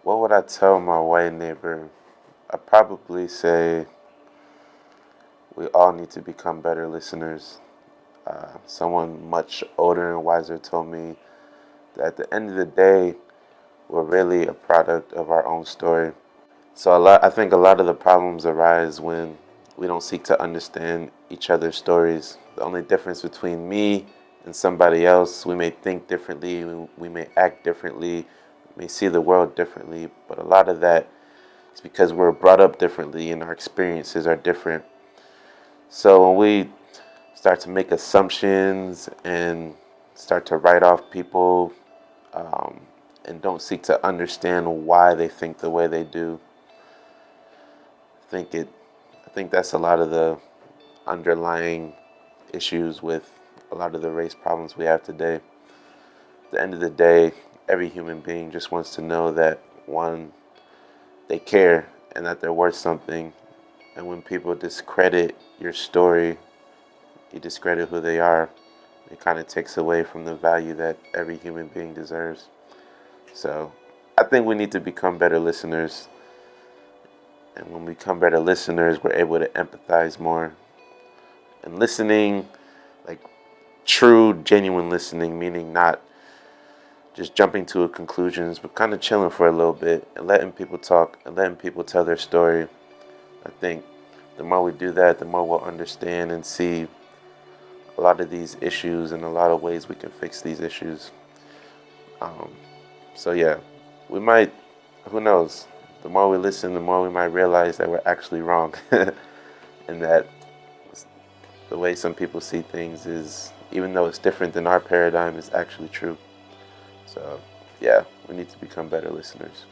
What would I tell my white neighbor? I'd probably say we all need to become better listeners. Someone much older and wiser told me that at the end of the day, we're really a product of our own story. So I think a lot of the problems arise when we don't seek to understand each other's stories. The only difference between me and somebody else, we may think differently, we may act differently, we may see the world differently, but a lot of that is because we're brought up differently and our experiences are different. So when we start to make assumptions and start to write off people um, and don't seek to understand why they think the way they do, I think it. I think that's a lot of the underlying issues with a lot of the race problems we have today. At the end of the day, every human being just wants to know that one, they care and that they're worth something. And when people discredit your story, you discredit who they are. It kind of takes away from the value that every human being deserves. So I think we need to become better listeners. And when we become better listeners, we're able to empathize more. And listening, like true, genuine listening, meaning not just jumping to conclusions, but kind of chilling for a little bit and letting people talk and letting people tell their story. I think the more we do that, the more we'll understand and see a lot of these issues and a lot of ways we can fix these issues. Um, so yeah, we might, who knows, the more we listen, the more we might realize that we're actually wrong and that the way some people see things is, even though it's different than our paradigm, is actually true. So yeah, we need to become better listeners.